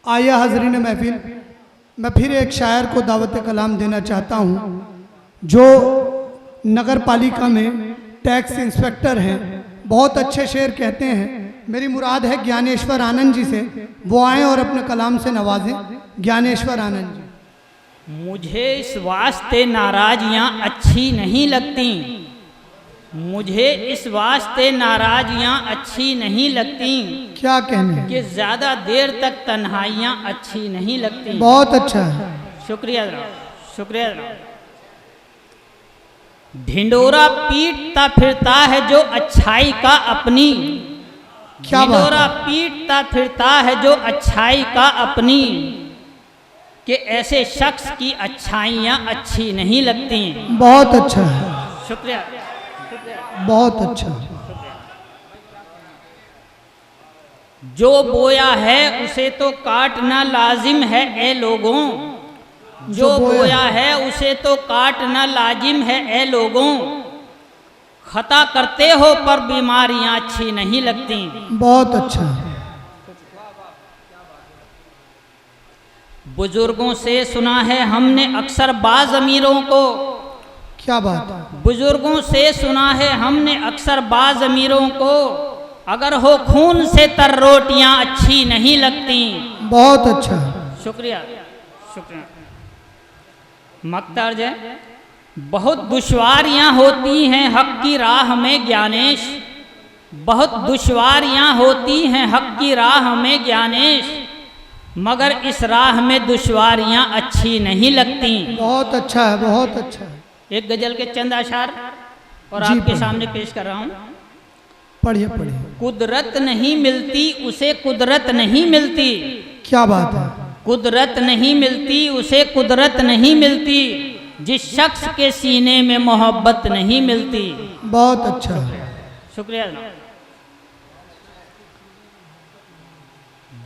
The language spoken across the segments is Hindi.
आया हज़रीन महफिल, मैं फिर एक शायर को दावत कलाम देना चाहता हूँ जो नगर पालिका में टैक्स इंस्पेक्टर हैं। बहुत अच्छे शेर कहते हैं। मेरी मुराद है ज्ञानेश्वर आनंद जी से, वो आएँ और अपने कलाम से नवाजें। ज्ञानेश्वर आनंद जी। मुझे इस वास्ते नाराज़ियाँ अच्छी नहीं लगती, मुझे इस वास्ते नाराज़ियाँ अच्छी नहीं लगती। क्या कहने कि ज़्यादा देर तक तन्हाइयाँ अच्छी नहीं लगती। बहुत अच्छा है। शुक्रिया जनाब, शुक्रिया जनाब। ढिंडोरा पीटता फिरता है जो अच्छाई का अपनी, क्या बात ढिंडोरा है? पीटता फिरता है जो अच्छाई का अपनी, कि ऐसे शख्स की अच्छाइयाँ अच्छी नहीं लगती। बहुत अच्छा है, शुक्रिया, बहुत अच्छा। जो बोया है उसे तो काटना लाजिम है ए लोगों, जो बोया है उसे तो काटना लाजिम है ए लोगों। खता करते हो पर बीमारियां अच्छी नहीं लगती। बहुत अच्छा। बुजुर्गों से सुना है हमने अक्सर बाज़ अमीरों को, क्या बात है? बुजुर्गों से सुना है हमने अक्सर बाज़ अमीरों को, अगर हो खून से तर रोटियां अच्छी नहीं लगती। बहुत अच्छा। शुक्रिया, शुक्रिया। मक्तर्ज है, बहुत दुश्वारियां होती हैं हक की राह में ज्ञानेश, बहुत दुश्वारियां होती हैं हक की राह में ज्ञानेश, मगर इस राह में दुश्वारियां अच्छी नहीं लगती। बहुत अच्छा है, बहुत अच्छा है। एक गजल के चंद अशार और जी, आपके पढ़िए। सामने पेश कर रहा हूँ। पढ़िए पढ़िए। कुदरत नहीं मिलती उसे कुदरत नहीं मिलती, क्या बात है? कुदरत नहीं मिलती उसे कुदरत नहीं मिलती, जिस शख्स के सीने में मोहब्बत नहीं मिलती। बहुत अच्छा है। शुक्रिया।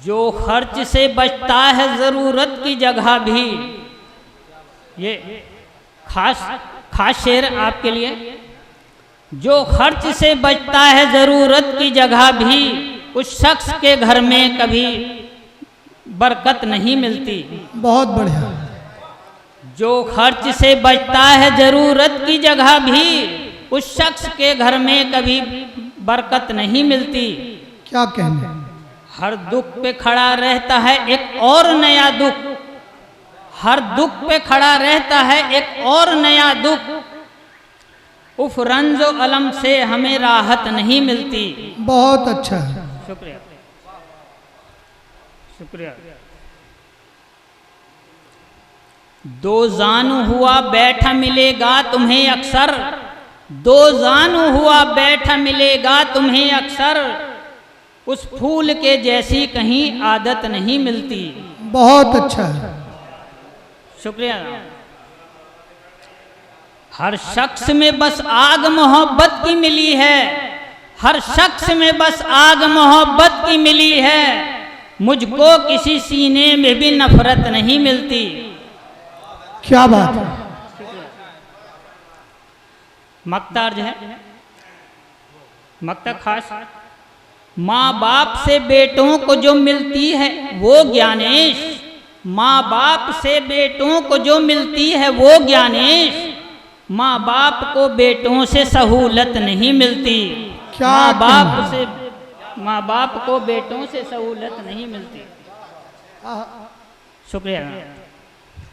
जो खर्च से बचता है ज़रूरत की जगह भी, ये खास खास शेर आपके लिए। जो खर्च से बचता है ज़रूरत की जगह भी, उस शख्स के घर में कभी बरकत नहीं मिलती। बहुत बढ़िया। जो खर्च से बचता है ज़रूरत की जगह भी, उस शख्स के घर में कभी बरकत नहीं मिलती। क्या कहने? हर दुख पे खड़ा रहता है एक और नया दुख, हर दुख पे खड़ा रहता है एक और नया दुख, उफ रंजो अलम से हमें राहत नहीं मिलती। बहुत अच्छा है। शुक्रिया, शुक्रिया। दो जानू हुआ बैठा मिलेगा तुम्हें अक्सर, दो जानू हुआ बैठा मिलेगा तुम्हें अक्सर, उस फूल के जैसी कहीं आदत नहीं मिलती। बहुत अच्छा है। शुक्रिया। हर शख्स में बस आग मोहब्बत की मिली है, हर शख्स में बस आग मोहब्बत की मिली है, मुझको किसी सीने में भी नफरत नहीं मिलती। क्या बात है? मक्तार है, मक्ता खास। माँ बाप से बेटों को जो मिलती है वो ज्ञानेश, माँ बाप से बेटों को जो मिलती है वो ज्ञानेश, माँ बाप को बेटों से सहूलत नहीं मिलती। क्या माँ बाप को बेटों से सहूलत नहीं मिलती। शुक्रिया।